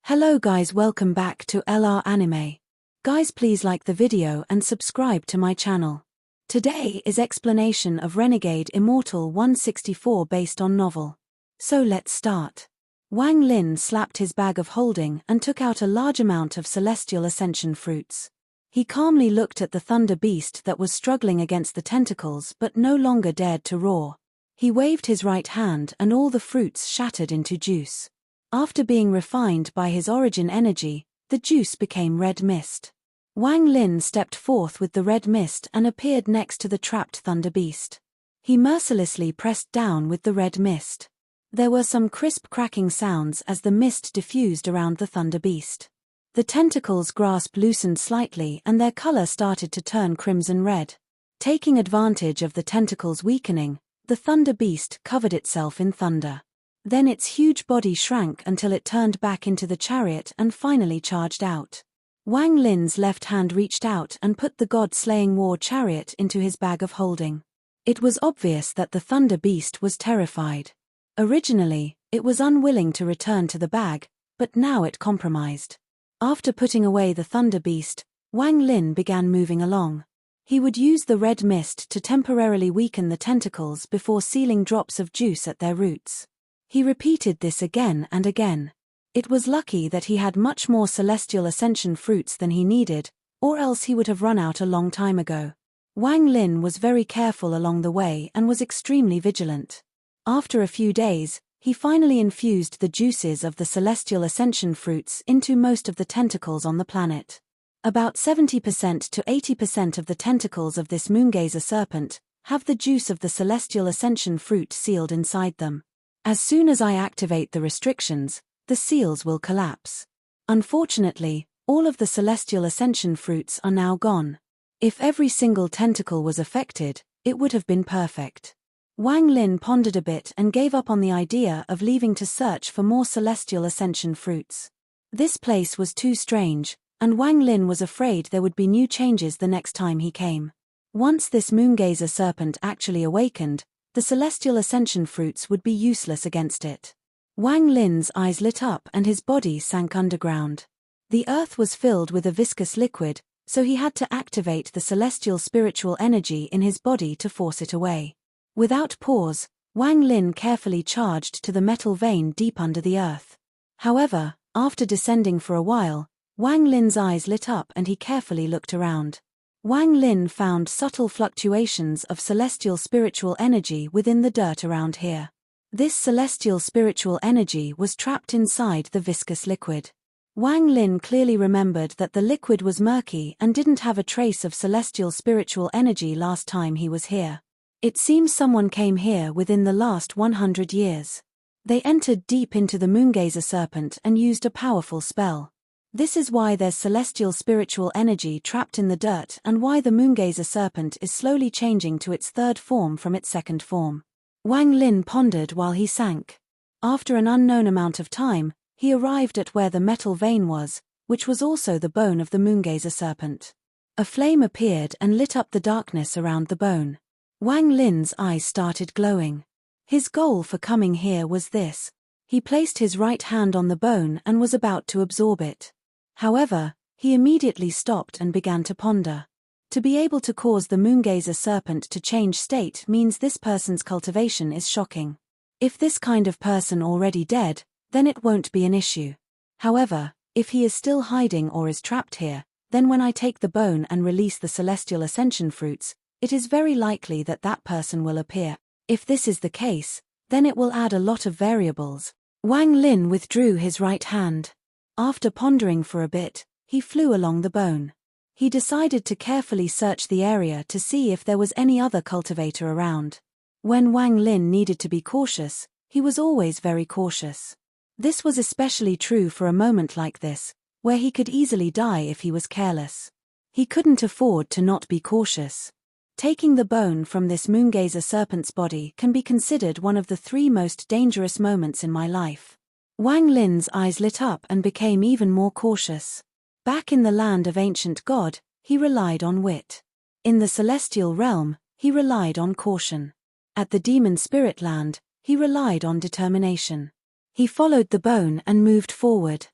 Hello guys, welcome back to LR Anime. Guys, please like the video and subscribe to my channel. Today is explanation of Renegade Immortal 164 based on novel. So let's start. Wang Lin slapped his bag of holding and took out a large amount of celestial ascension fruits. He calmly looked at the thunder beast that was struggling against the tentacles but no longer dared to roar. He waved his right hand and all the fruits shattered into juice. After being refined by his origin energy, the juice became red mist. Wang Lin stepped forth with the red mist and appeared next to the trapped thunder beast. He mercilessly pressed down with the red mist. There were some crisp cracking sounds as the mist diffused around the thunder beast. The tentacles' grasp loosened slightly and their color started to turn crimson red. Taking advantage of the tentacles' weakening, the thunder beast covered itself in thunder. Then its huge body shrank until it turned back into the chariot and finally charged out. Wang Lin's left hand reached out and put the god-slaying war chariot into his bag of holding. It was obvious that the thunder beast was terrified. Originally, it was unwilling to return to the bag, but now it compromised. After putting away the thunder beast, Wang Lin began moving along. He would use the red mist to temporarily weaken the tentacles before sealing drops of juice at their roots. He repeated this again and again. It was lucky that he had much more celestial ascension fruits than he needed, or else he would have run out a long time ago. Wang Lin was very careful along the way and was extremely vigilant. After a few days, he finally infused the juices of the celestial ascension fruits into most of the tentacles on the planet. About 70% to 80% of the tentacles of this moongazer serpent have the juice of the celestial ascension fruit sealed inside them. As soon as I activate the restrictions, the seals will collapse. Unfortunately, all of the celestial ascension fruits are now gone. If every single tentacle was affected, it would have been perfect. Wang Lin pondered a bit and gave up on the idea of leaving to search for more celestial ascension fruits. This place was too strange, and Wang Lin was afraid there would be new changes the next time he came. Once this moongazer serpent actually awakened, the celestial ascension fruits would be useless against it. Wang Lin's eyes lit up and his body sank underground. The earth was filled with a viscous liquid, so he had to activate the celestial spiritual energy in his body to force it away. Without pause, Wang Lin carefully charged to the metal vein deep under the earth. However, after descending for a while, Wang Lin's eyes lit up and he carefully looked around. Wang Lin found subtle fluctuations of celestial spiritual energy within the dirt around here. This celestial spiritual energy was trapped inside the viscous liquid. Wang Lin clearly remembered that the liquid was murky and didn't have a trace of celestial spiritual energy last time he was here. It seems someone came here within the last 100 years. They entered deep into the moongazer serpent and used a powerful spell. This is why there's celestial spiritual energy trapped in the dirt and why the moongazer serpent is slowly changing to its third form from its second form. Wang Lin pondered while he sank. After an unknown amount of time, he arrived at where the metal vein was, which was also the bone of the moongazer serpent. A flame appeared and lit up the darkness around the bone. Wang Lin's eyes started glowing. His goal for coming here was this. He placed his right hand on the bone and was about to absorb it. However, he immediately stopped and began to ponder. To be able to cause the moongazer serpent to change state means this person's cultivation is shocking. If this kind of person already dead, then it won't be an issue. However, if he is still hiding or is trapped here, then when I take the bone and release the celestial ascension fruits, it is very likely that that person will appear. If this is the case, then it will add a lot of variables. Wang Lin withdrew his right hand. After pondering for a bit, he flew along the bone. He decided to carefully search the area to see if there was any other cultivator around. When Wang Lin needed to be cautious, he was always very cautious. This was especially true for a moment like this, where he could easily die if he was careless. He couldn't afford to not be cautious. Taking the bone from this moongazer serpent's body can be considered one of the 3 most dangerous moments in my life. Wang Lin's eyes lit up and became even more cautious. Back in the land of ancient God, he relied on wit. In the celestial realm, he relied on caution. At the demon spirit land, he relied on determination. He followed the bone and moved forward.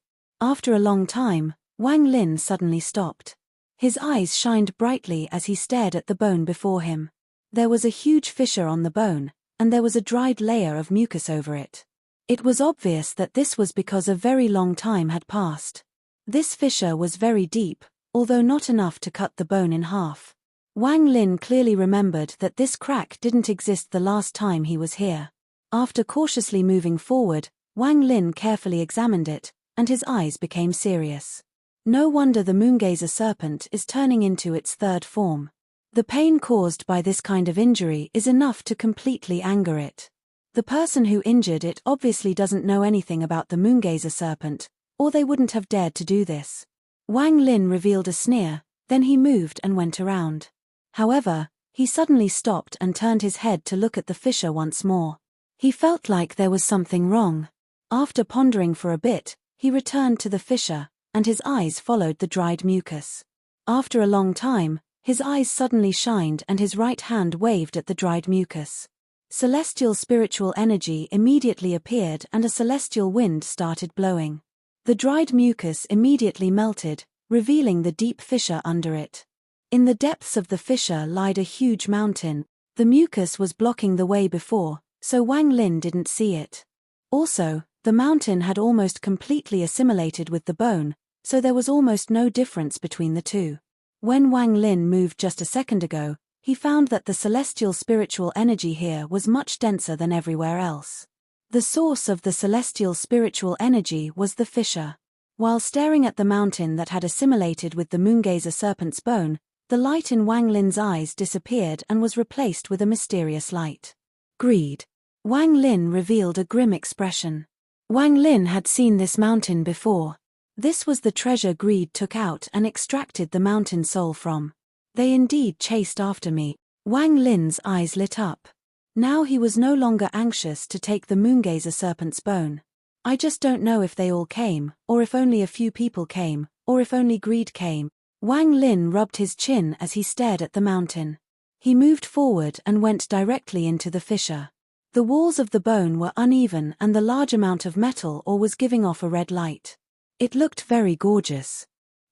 After a long time, Wang Lin suddenly stopped. His eyes shined brightly as he stared at the bone before him. There was a huge fissure on the bone, and there was a dried layer of mucus over it. It was obvious that this was because a very long time had passed. This fissure was very deep, although not enough to cut the bone in half. Wang Lin clearly remembered that this crack didn't exist the last time he was here. After cautiously moving forward, Wang Lin carefully examined it, and his eyes became serious. No wonder the moongazer serpent is turning into its third form. The pain caused by this kind of injury is enough to completely anger it. The person who injured it obviously doesn't know anything about the moongazer serpent, or they wouldn't have dared to do this. Wang Lin revealed a sneer, then he moved and went around. However, he suddenly stopped and turned his head to look at the fissure once more. He felt like there was something wrong. After pondering for a bit, he returned to the fissure, and his eyes followed the dried mucus. After a long time, his eyes suddenly shined and his right hand waved at the dried mucus. Celestial spiritual energy immediately appeared and a celestial wind started blowing. The dried mucus immediately melted, revealing the deep fissure under it. In the depths of the fissure lied a huge mountain. The mucus was blocking the way before, so Wang Lin didn't see it. Also, the mountain had almost completely assimilated with the bone, so there was almost no difference between the two. When Wang Lin moved just a second ago, he found that the celestial spiritual energy here was much denser than everywhere else. The source of the celestial spiritual energy was the fissure. While staring at the mountain that had assimilated with the moongazer serpent's bone, the light in Wang Lin's eyes disappeared and was replaced with a mysterious light. Greed. Wang Lin revealed a grim expression. Wang Lin had seen this mountain before. This was the treasure Greed took out and extracted the mountain soul from. They indeed chased after me. Wang Lin's eyes lit up. Now he was no longer anxious to take the moongazer serpent's bone. I just don't know if they all came, or if only a few people came, or if only Greed came. Wang Lin rubbed his chin as he stared at the mountain. He moved forward and went directly into the fissure. The walls of the bone were uneven and the large amount of metal ore was giving off a red light. It looked very gorgeous.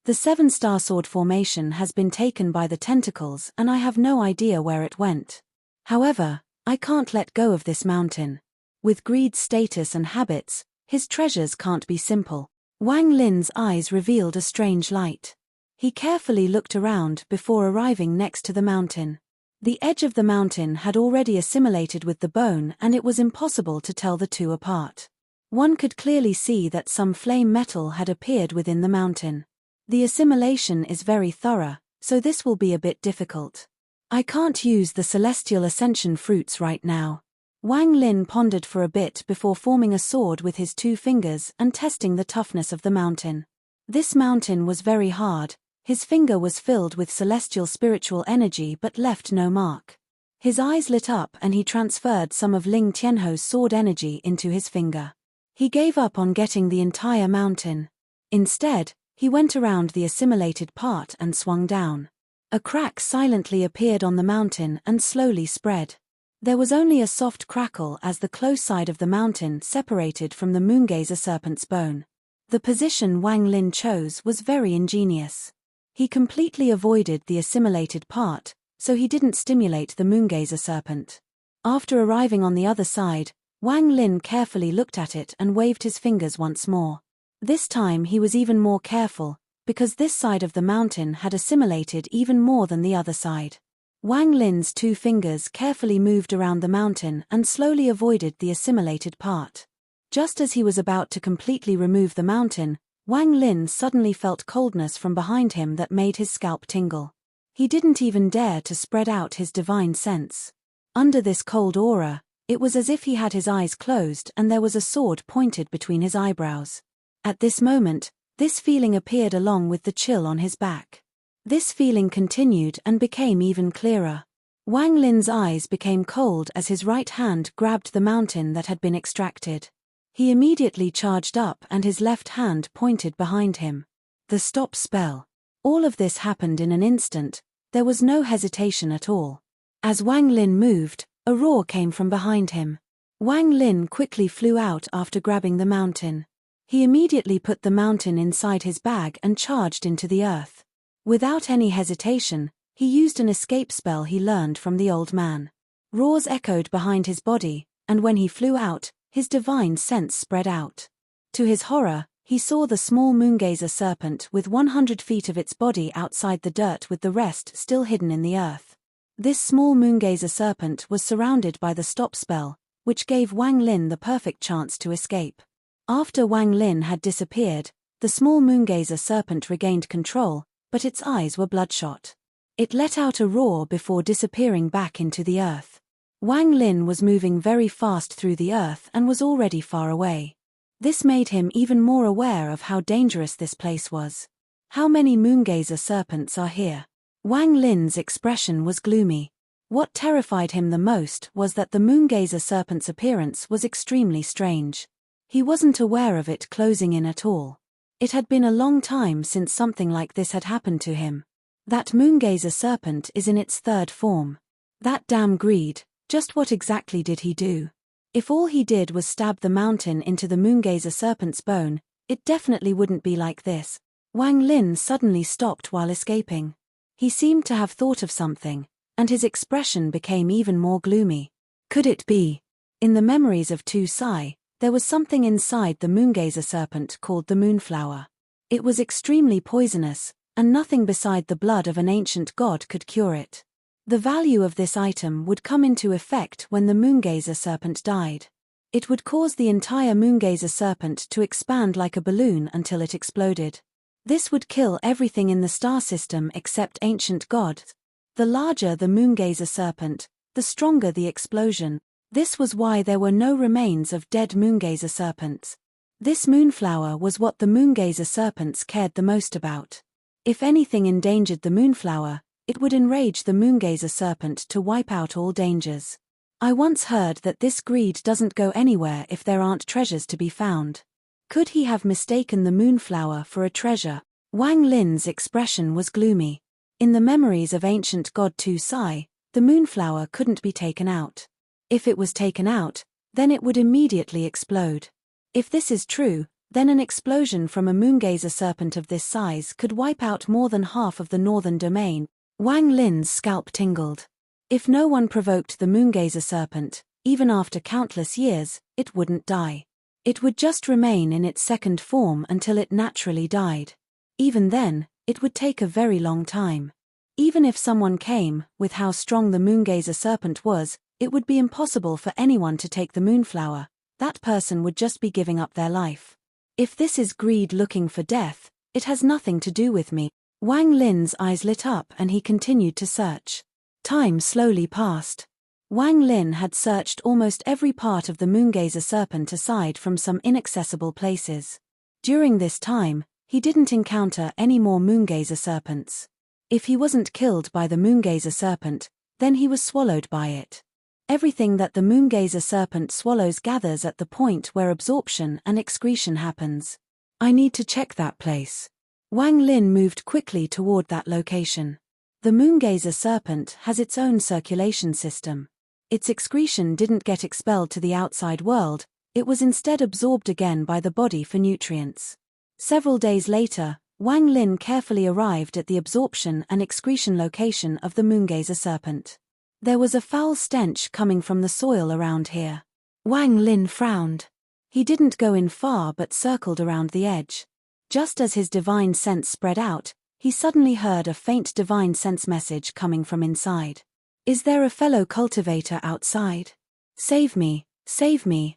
The 7-star sword formation has been taken by the tentacles and I have no idea where it went. However, I can't let go of this mountain. With Greed's status and habits, his treasures can't be simple. Wang Lin's eyes revealed a strange light. He carefully looked around before arriving next to the mountain. The edge of the mountain had already assimilated with the bone and it was impossible to tell the two apart. One could clearly see that some flame metal had appeared within the mountain. The assimilation is very thorough, so this will be a bit difficult. I can't use the celestial ascension fruits right now. Wang Lin pondered for a bit before forming a sword with his 2 fingers and testing the toughness of the mountain. This mountain was very hard. His finger was filled with celestial spiritual energy but left no mark. His eyes lit up and he transferred some of Ling Tianho's sword energy into his finger. He gave up on getting the entire mountain. Instead, he went around the assimilated part and swung down. A crack silently appeared on the mountain and slowly spread. There was only a soft crackle as the close side of the mountain separated from the moongazer serpent's bone. The position Wang Lin chose was very ingenious. He completely avoided the assimilated part, so he didn't stimulate the moongazer serpent. After arriving on the other side, Wang Lin carefully looked at it and waved his fingers once more. This time he was even more careful, because this side of the mountain had assimilated even more than the other side. Wang Lin's 2 fingers carefully moved around the mountain and slowly avoided the assimilated part. Just as he was about to completely remove the mountain, Wang Lin suddenly felt coldness from behind him that made his scalp tingle. He didn't even dare to spread out his divine sense. Under this cold aura, it was as if he had his eyes closed and there was a sword pointed between his eyebrows. At this moment, this feeling appeared along with the chill on his back. This feeling continued and became even clearer. Wang Lin's eyes became cold as his right hand grabbed the mountain that had been extracted. He immediately charged up and his left hand pointed behind him. The stop spell. All of this happened in an instant. There was no hesitation at all. As Wang Lin moved, a roar came from behind him. Wang Lin quickly flew out after grabbing the mountain. He immediately put the mountain inside his bag and charged into the earth. Without any hesitation, he used an escape spell he learned from the old man. Roars echoed behind his body, and when he flew out, his divine sense spread out. To his horror, he saw the small moongazer serpent with 100 feet of its body outside the dirt with the rest still hidden in the earth. This small moongazer serpent was surrounded by the stop spell, which gave Wang Lin the perfect chance to escape. After Wang Lin had disappeared, the small moongazer serpent regained control, but its eyes were bloodshot. It let out a roar before disappearing back into the earth. Wang Lin was moving very fast through the earth and was already far away. This made him even more aware of how dangerous this place was. How many moongazer serpents are here? Wang Lin's expression was gloomy. What terrified him the most was that the moongazer serpent's appearance was extremely strange. He wasn't aware of it closing in at all. It had been a long time since something like this had happened to him. That moongazer serpent is in its third form. That damn greed, just what exactly did he do? If all he did was stab the mountain into the moongazer serpent's bone, it definitely wouldn't be like this. Wang Lin suddenly stopped while escaping. He seemed to have thought of something, and his expression became even more gloomy. Could it be? In the memories of Tu Sai, there was something inside the moongazer serpent called the moonflower. It was extremely poisonous, and nothing beside the blood of an ancient god could cure it. The value of this item would come into effect when the moongazer serpent died. It would cause the entire moongazer serpent to expand like a balloon until it exploded. This would kill everything in the star system except ancient gods. The larger the moongazer serpent, the stronger the explosion. This was why there were no remains of dead moongazer serpents. This moonflower was what the moongazer serpents cared the most about. If anything endangered the moonflower, it would enrage the moongazer serpent to wipe out all dangers. I once heard that this greed doesn't go anywhere if there aren't treasures to be found. Could he have mistaken the moonflower for a treasure? Wang Lin's expression was gloomy. In the memories of ancient god Tu Sai, the moonflower couldn't be taken out. If it was taken out, then it would immediately explode. If this is true, then an explosion from a moongazer serpent of this size could wipe out more than half of the northern domain. Wang Lin's scalp tingled. If no one provoked the moongazer serpent, even after countless years, it wouldn't die. It would just remain in its second form until it naturally died. Even then, it would take a very long time. Even if someone came, with how strong the moongazer serpent was, it would be impossible for anyone to take the moonflower. That person would just be giving up their life. If this is greed looking for death, it has nothing to do with me. Wang Lin's eyes lit up and he continued to search. Time slowly passed. Wang Lin had searched almost every part of the moongazer serpent aside from some inaccessible places. During this time, he didn't encounter any more moongazer serpents. If he wasn't killed by the moongazer serpent, then he was swallowed by it. Everything that the moongazer serpent swallows gathers at the point where absorption and excretion happens. I need to check that place. Wang Lin moved quickly toward that location. The moongazer serpent has its own circulation system. Its excretion didn't get expelled to the outside world, it was instead absorbed again by the body for nutrients. Several days later, Wang Lin carefully arrived at the absorption and excretion location of the moongazer serpent. There was a foul stench coming from the soil around here. Wang Lin frowned. He didn't go in far but circled around the edge. Just as his divine sense spread out, he suddenly heard a faint divine sense message coming from inside. Is there a fellow cultivator outside? Save me,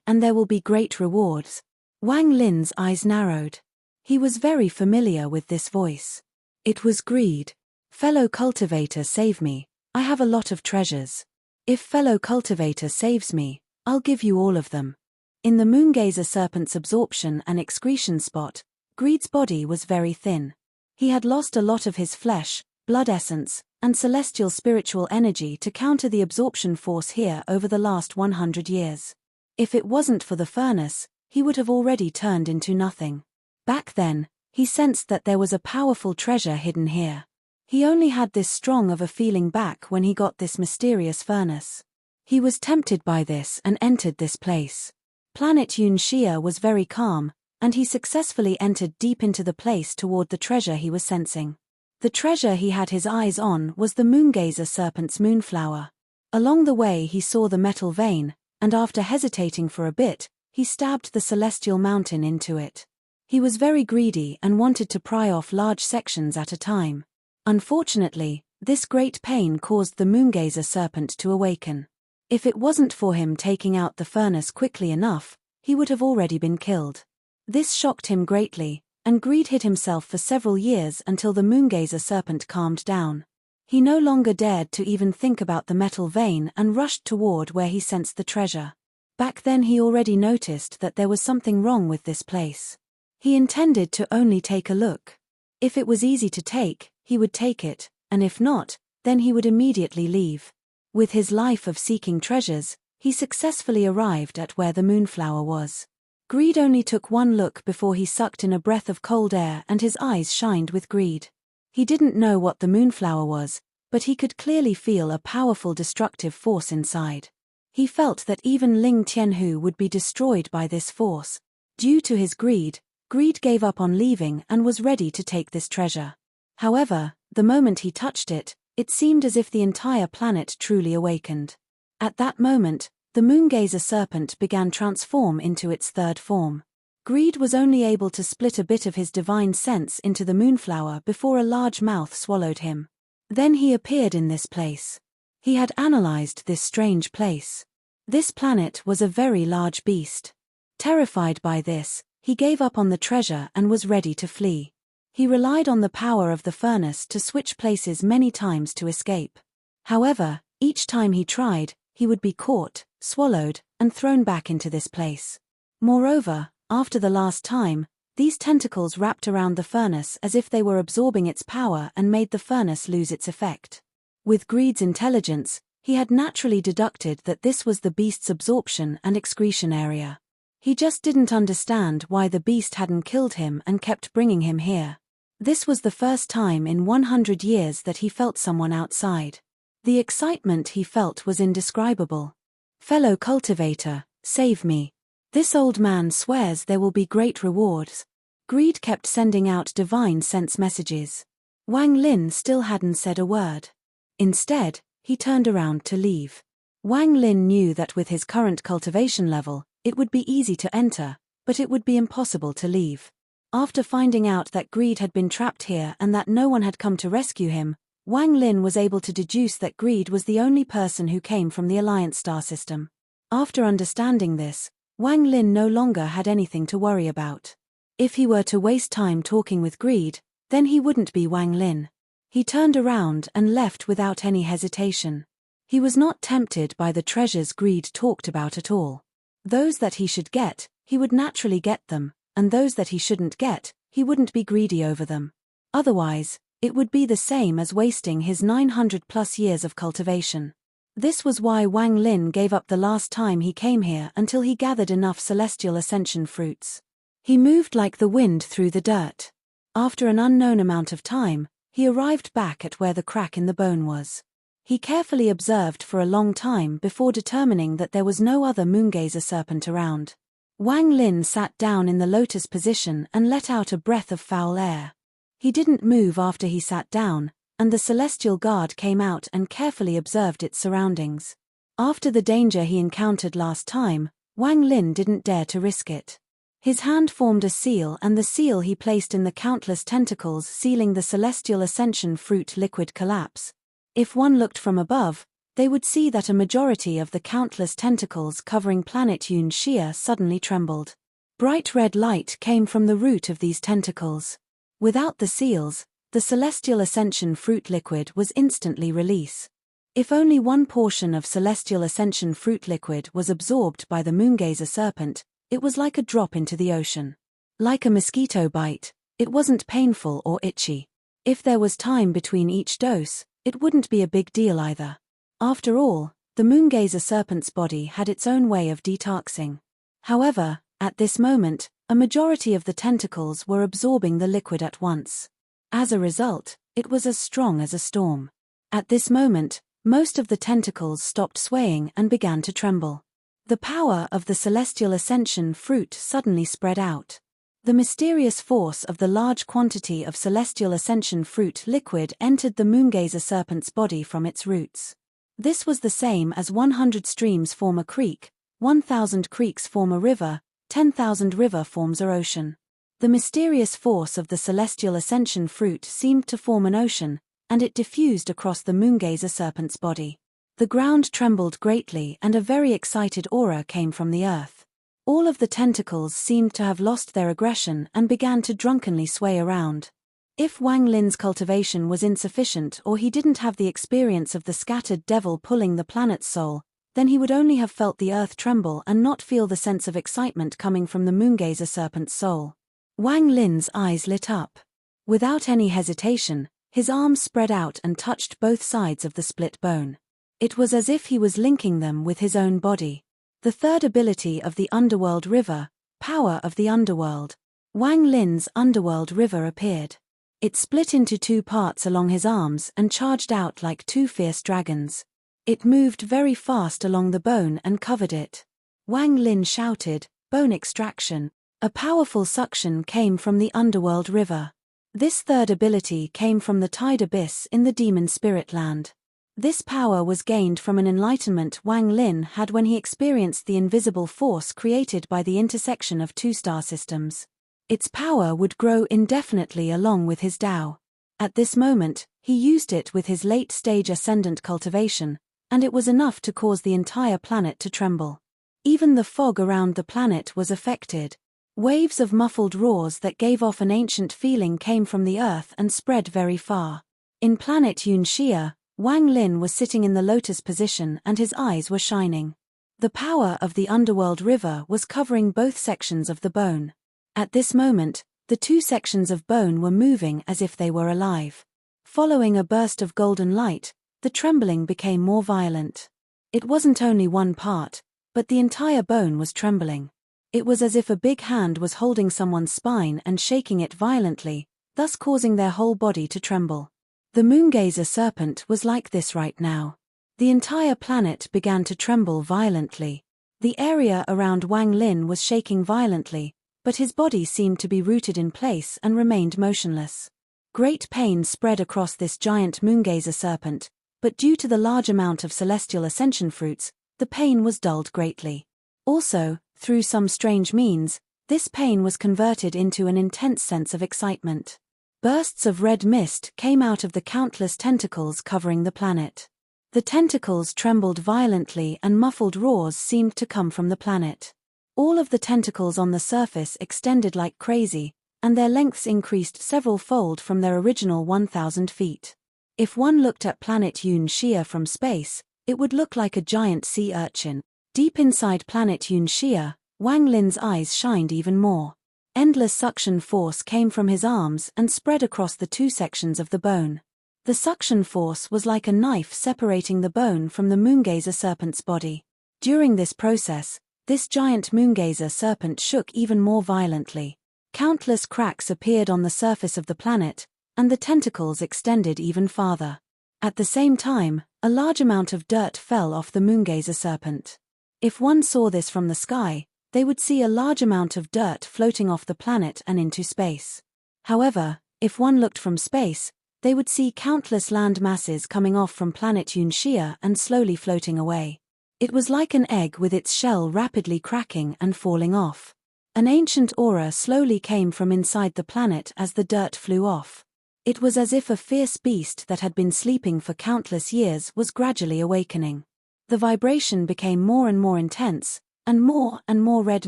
and there will be great rewards. Wang Lin's eyes narrowed. He was very familiar with this voice. It was greed. Fellow cultivator, save me. I have a lot of treasures. If fellow cultivator saves me, I'll give you all of them. In the moongazer serpent's absorption and excretion spot, Greed's body was very thin. He had lost a lot of his flesh, blood essence, and celestial spiritual energy to counter the absorption force here over the last 100 years. If it wasn't for the furnace, he would have already turned into nothing. Back then, he sensed that there was a powerful treasure hidden here. He only had this strong of a feeling back when he got this mysterious furnace. He was tempted by this and entered this place. Planet Yunxia was very calm, and he successfully entered deep into the place toward the treasure he was sensing. The treasure he had his eyes on was the moongazer serpent's moonflower. Along the way he saw the metal vein, and after hesitating for a bit, he stabbed the celestial mountain into it. He was very greedy and wanted to pry off large sections at a time. Unfortunately, this great pain caused the moongazer serpent to awaken. If it wasn't for him taking out the furnace quickly enough, he would have already been killed. This shocked him greatly, and Greed hid himself for several years until the moongazer serpent calmed down. He no longer dared to even think about the metal vein and rushed toward where he sensed the treasure. Back then he already noticed that there was something wrong with this place. He intended to only take a look. If it was easy to take, he would take it, and if not, then he would immediately leave. With his life of seeking treasures, he successfully arrived at where the moonflower was. Greed only took one look before he sucked in a breath of cold air and his eyes shined with greed. He didn't know what the moonflower was, but he could clearly feel a powerful destructive force inside. He felt that even Ling Tianhu would be destroyed by this force. Due to his greed, Greed gave up on leaving and was ready to take this treasure. However, the moment he touched it, it seemed as if the entire planet truly awakened. At that moment, the moongazer serpent began transform into its third form. Greed was only able to split a bit of his divine sense into the moonflower before a large mouth swallowed him. Then he appeared in this place. He had analyzed this strange place. This planet was a very large beast. Terrified by this, he gave up on the treasure and was ready to flee. He relied on the power of the furnace to switch places many times to escape. However, each time he tried, he would be caught, swallowed, and thrown back into this place. Moreover, after the last time, these tentacles wrapped around the furnace as if they were absorbing its power and made the furnace lose its effect. With Greed's intelligence, he had naturally deducted that this was the beast's absorption and excretion area. He just didn't understand why the beast hadn't killed him and kept bringing him here. This was the first time in 100 years that he felt someone outside. The excitement he felt was indescribable. "Fellow cultivator, save me. This old man swears there will be great rewards." Greed kept sending out divine sense messages. Wang Lin still hadn't said a word. Instead, he turned around to leave. Wang Lin knew that with his current cultivation level, it would be easy to enter, but it would be impossible to leave. After finding out that Greed had been trapped here and that no one had come to rescue him, Wang Lin was able to deduce that Greed was the only person who came from the Alliance star system. After understanding this, Wang Lin no longer had anything to worry about. If he were to waste time talking with Greed, then he wouldn't be Wang Lin. He turned around and left without any hesitation. He was not tempted by the treasures Greed talked about at all. Those that he should get, he would naturally get them, and those that he shouldn't get, he wouldn't be greedy over them. Otherwise, it would be the same as wasting his 900+ years of cultivation. This was why Wang Lin gave up the last time he came here until he gathered enough celestial ascension fruits. He moved like the wind through the dirt. After an unknown amount of time, he arrived back at where the crack in the bone was. He carefully observed for a long time before determining that there was no other moongazer serpent around. Wang Lin sat down in the lotus position and let out a breath of foul air. He didn't move after he sat down, and the celestial guard came out and carefully observed its surroundings. After the danger he encountered last time, Wang Lin didn't dare to risk it. His hand formed a seal and the seal he placed in the countless tentacles sealing the celestial ascension fruit liquid collapse. If one looked from above, they would see that a majority of the countless tentacles covering planet Yun Xia suddenly trembled. Bright red light came from the root of these tentacles. Without the seals, the celestial ascension fruit liquid was instantly released. If only one portion of celestial ascension fruit liquid was absorbed by the moongazer serpent, it was like a drop into the ocean. Like a mosquito bite, it wasn't painful or itchy. If there was time between each dose, it wouldn't be a big deal either. After all, the moongazer serpent's body had its own way of detoxing. However, at this moment, a majority of the tentacles were absorbing the liquid at once. As a result, it was as strong as a storm. At this moment, most of the tentacles stopped swaying and began to tremble. The power of the celestial ascension fruit suddenly spread out. The mysterious force of the large quantity of celestial ascension fruit liquid entered the moongazer serpent's body from its roots. This was the same as 100 streams form a creek, 1,000 creeks form a river, 10,000 river forms an ocean. The mysterious force of the celestial ascension fruit seemed to form an ocean, and it diffused across the moongazer serpent's body. The ground trembled greatly and a very excited aura came from the earth. All of the tentacles seemed to have lost their aggression and began to drunkenly sway around. If Wang Lin's cultivation was insufficient or he didn't have the experience of the scattered devil pulling the planet's soul, then he would only have felt the earth tremble and not feel the sense of excitement coming from the moongazer serpent's soul. Wang Lin's eyes lit up. Without any hesitation, his arms spread out and touched both sides of the split bone. It was as if he was linking them with his own body. The third ability of the Underworld River, Power of the Underworld. Wang Lin's Underworld River appeared. It split into two parts along his arms and charged out like two fierce dragons. It moved very fast along the bone and covered it. Wang Lin shouted, "Bone extraction." A powerful suction came from the Underworld River. This third ability came from the Tide Abyss in the Demon Spirit Land. This power was gained from an enlightenment Wang Lin had when he experienced the invisible force created by the intersection of two star systems. Its power would grow indefinitely along with his Tao. At this moment, he used it with his late-stage ascendant cultivation, and it was enough to cause the entire planet to tremble. Even the fog around the planet was affected. Waves of muffled roars that gave off an ancient feeling came from the earth and spread very far. In planet Yunxia, Wang Lin was sitting in the lotus position and his eyes were shining. The power of the Underworld River was covering both sections of the bone. At this moment, the two sections of bone were moving as if they were alive. Following a burst of golden light, the trembling became more violent. It wasn't only one part, but the entire bone was trembling. It was as if a big hand was holding someone's spine and shaking it violently, thus causing their whole body to tremble. The moongazer serpent was like this right now. The entire planet began to tremble violently. The area around Wang Lin was shaking violently, but his body seemed to be rooted in place and remained motionless. Great pain spread across this giant moongazer serpent, but due to the large amount of celestial ascension fruits, the pain was dulled greatly. Also, through some strange means, this pain was converted into an intense sense of excitement. Bursts of red mist came out of the countless tentacles covering the planet. The tentacles trembled violently and muffled roars seemed to come from the planet. All of the tentacles on the surface extended like crazy, and their lengths increased several-fold from their original 1,000 feet. If one looked at planet Yunxia from space, it would look like a giant sea urchin. Deep inside planet Yunxia, Wang Lin's eyes shined even more. Endless suction force came from his arms and spread across the two sections of the bone. The suction force was like a knife separating the bone from the moongazer serpent's body. During this process, this giant moongazer serpent shook even more violently. Countless cracks appeared on the surface of the planet, and the tentacles extended even farther. At the same time, a large amount of dirt fell off the moongazer serpent. If one saw this from the sky, they would see a large amount of dirt floating off the planet and into space. However, if one looked from space, they would see countless land masses coming off from planet Yunxia and slowly floating away. It was like an egg with its shell rapidly cracking and falling off. An ancient aura slowly came from inside the planet as the dirt flew off. It was as if a fierce beast that had been sleeping for countless years was gradually awakening. The vibration became more and more intense, and more red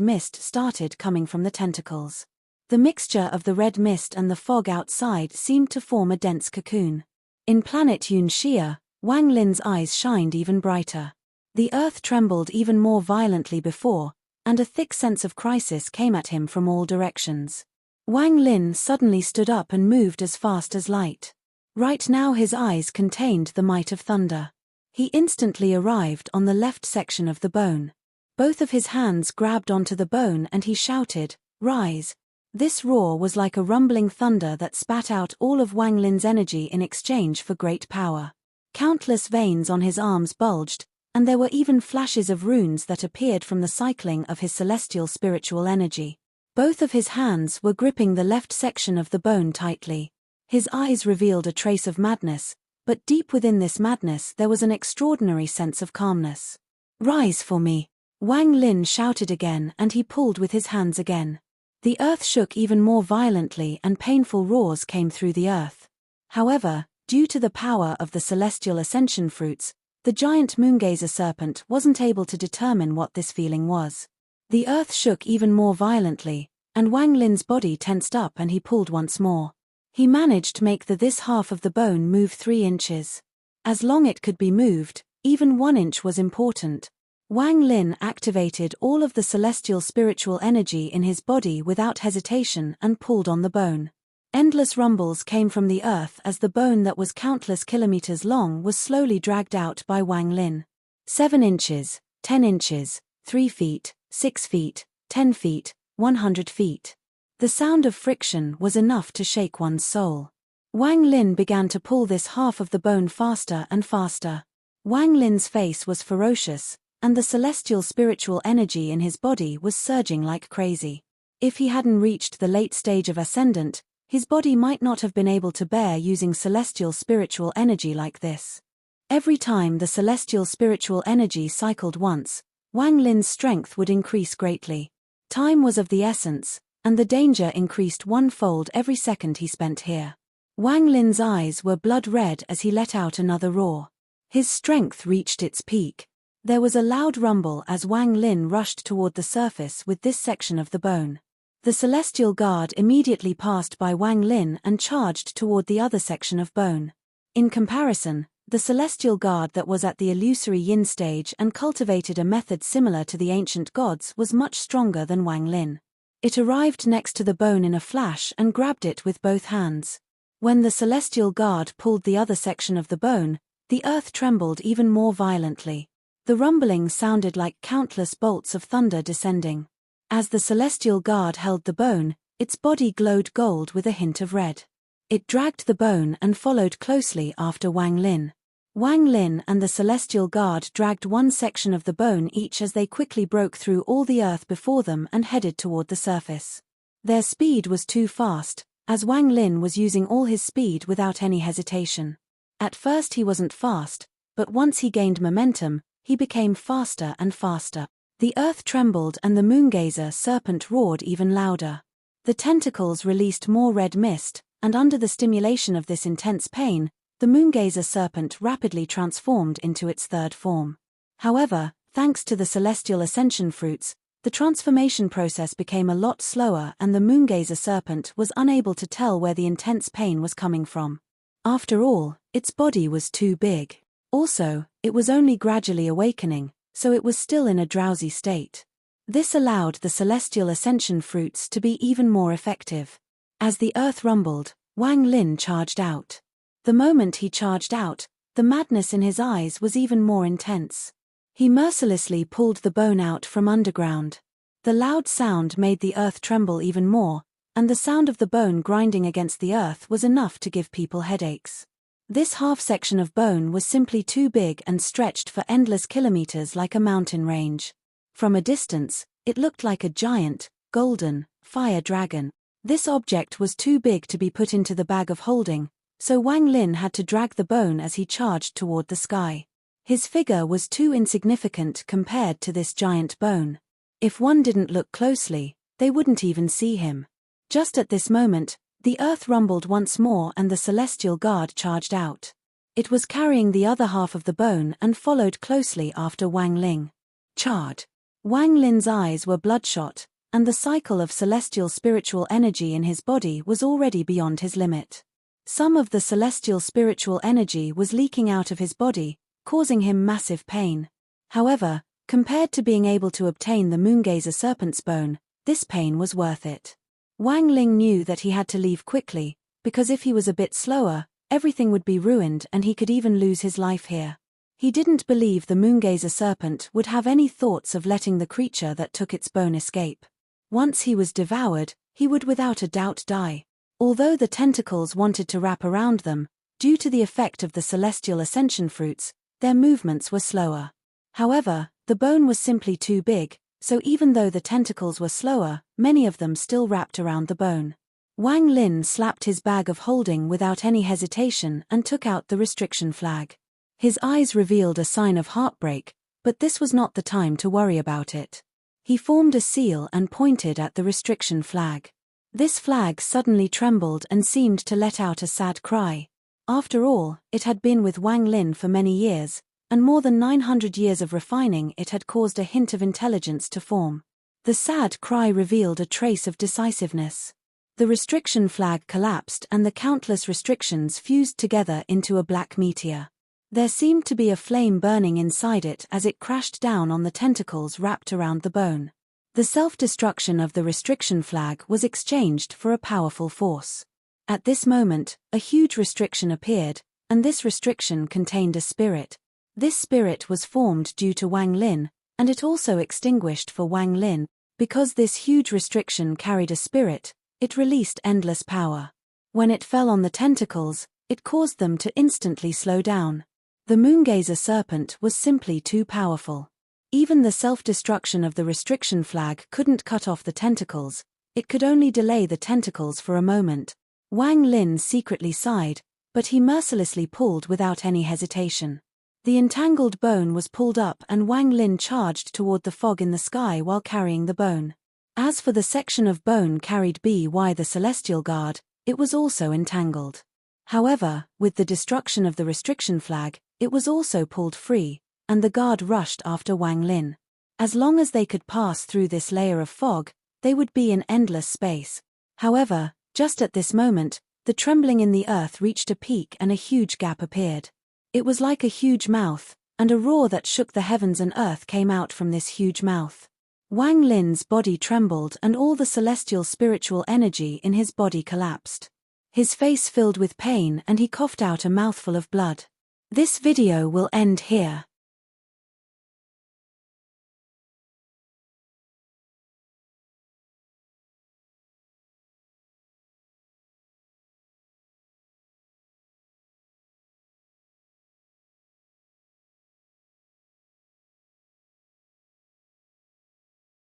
mist started coming from the tentacles. The mixture of the red mist and the fog outside seemed to form a dense cocoon. In planet Yunxia, Wang Lin's eyes shined even brighter. The earth trembled even more violently before, and a thick sense of crisis came at him from all directions. Wang Lin suddenly stood up and moved as fast as light. Right now his eyes contained the might of thunder. He instantly arrived on the left section of the bone. Both of his hands grabbed onto the bone and he shouted, "Rise!" This roar was like a rumbling thunder that spat out all of Wang Lin's energy in exchange for great power. Countless veins on his arms bulged, and there were even flashes of runes that appeared from the cycling of his celestial spiritual energy. Both of his hands were gripping the left section of the bone tightly. His eyes revealed a trace of madness, but deep within this madness there was an extraordinary sense of calmness. "Rise for me," Wang Lin shouted again, and he pulled with his hands again. The earth shook even more violently and painful roars came through the earth. However, due to the power of the celestial ascension fruits, the giant moongazer serpent wasn't able to determine what this feeling was. The earth shook even more violently, and Wang Lin's body tensed up and he pulled once more. He managed to make this half of the bone move 3 inches. As long it could be moved, even 1 inch was important. Wang Lin activated all of the celestial spiritual energy in his body without hesitation and pulled on the bone. Endless rumbles came from the earth as the bone that was countless kilometers long was slowly dragged out by Wang Lin. 7 inches, 10 inches, 3 feet, 6 feet, 10 feet, 100 feet. The sound of friction was enough to shake one's soul. Wang Lin began to pull this half of the bone faster and faster. Wang Lin's face was ferocious, and the celestial spiritual energy in his body was surging like crazy. If he hadn't reached the late stage of ascendant, his body might not have been able to bear using celestial spiritual energy like this. Every time the celestial spiritual energy cycled once, Wang Lin's strength would increase greatly. Time was of the essence, and the danger increased 1-fold every second he spent here. Wang Lin's eyes were blood red as he let out another roar. His strength reached its peak. There was a loud rumble as Wang Lin rushed toward the surface with this section of the bone. The celestial guard immediately passed by Wang Lin and charged toward the other section of bone. In comparison, the celestial guard that was at the illusory yin stage and cultivated a method similar to the ancient gods was much stronger than Wang Lin. It arrived next to the bone in a flash and grabbed it with both hands. When the celestial guard pulled the other section of the bone, the earth trembled even more violently. The rumbling sounded like countless bolts of thunder descending. As the celestial guard held the bone, its body glowed gold with a hint of red. It dragged the bone and followed closely after Wang Lin. Wang Lin and the celestial guard dragged one section of the bone each as they quickly broke through all the earth before them and headed toward the surface. Their speed was too fast, as Wang Lin was using all his speed without any hesitation. At first he wasn't fast, but once he gained momentum, he became faster and faster. The earth trembled and the moongazer serpent roared even louder. The tentacles released more red mist, and under the stimulation of this intense pain, the moongazer serpent rapidly transformed into its third form. However, thanks to the celestial ascension fruits, the transformation process became a lot slower and the moongazer serpent was unable to tell where the intense pain was coming from. After all, its body was too big. Also, it was only gradually awakening, so it was still in a drowsy state. This allowed the celestial ascension fruits to be even more effective. As the earth rumbled, Wang Lin charged out. The moment he charged out, the madness in his eyes was even more intense. He mercilessly pulled the bone out from underground. The loud sound made the earth tremble even more, and the sound of the bone grinding against the earth was enough to give people headaches. This half-section of bone was simply too big and stretched for endless kilometers like a mountain range. From a distance, it looked like a giant, golden, fire dragon. This object was too big to be put into the bag of holding, so Wang Lin had to drag the bone as he charged toward the sky. His figure was too insignificant compared to this giant bone. If one didn't look closely, they wouldn't even see him. Just at this moment, the earth rumbled once more and the celestial guard charged out. It was carrying the other half of the bone and followed closely after Wang Lin. Charge! Wang Lin's eyes were bloodshot, and the cycle of celestial spiritual energy in his body was already beyond his limit. Some of the celestial spiritual energy was leaking out of his body, causing him massive pain. However, compared to being able to obtain the moongazer serpent's bone, this pain was worth it. Wang Lin knew that he had to leave quickly, because if he was a bit slower, everything would be ruined and he could even lose his life here. He didn't believe the moongazer serpent would have any thoughts of letting the creature that took its bone escape. Once he was devoured, he would without a doubt die. Although the tentacles wanted to wrap around them, due to the effect of the celestial ascension fruits, their movements were slower. However, the bone was simply too big, So even though the tentacles were slower, many of them still wrapped around the bone. Wang Lin slapped his bag of holding without any hesitation and took out the restriction flag. His eyes revealed a sign of heartbreak, but this was not the time to worry about it. He formed a seal and pointed at the restriction flag. This flag suddenly trembled and seemed to let out a sad cry. After all, it had been with Wang Lin for many years, and more than 900 years of refining it had caused a hint of intelligence to form. The sad cry revealed a trace of decisiveness. The restriction flag collapsed and the countless restrictions fused together into a black meteor. There seemed to be a flame burning inside it as it crashed down on the tentacles wrapped around the bone. The self-destruction of the restriction flag was exchanged for a powerful force. At this moment, a huge restriction appeared, and this restriction contained a spirit. This spirit was formed due to Wang Lin, and it also extinguished for Wang Lin. Because this huge restriction carried a spirit, it released endless power. When it fell on the tentacles, it caused them to instantly slow down. The Moongazer serpent was simply too powerful. Even the self-destruction of the restriction flag couldn't cut off the tentacles, it could only delay the tentacles for a moment. Wang Lin secretly sighed, but he mercilessly pulled without any hesitation. The entangled bone was pulled up and Wang Lin charged toward the fog in the sky while carrying the bone. As for the section of bone carried by the Celestial Guard, it was also entangled. However, with the destruction of the restriction flag, it was also pulled free, and the guard rushed after Wang Lin. As long as they could pass through this layer of fog, they would be in endless space. However, just at this moment, the trembling in the earth reached a peak and a huge gap appeared. It was like a huge mouth, and a roar that shook the heavens and earth came out from this huge mouth. Wang Lin's body trembled and all the celestial spiritual energy in his body collapsed. His face filled with pain and he coughed out a mouthful of blood. This video will end here.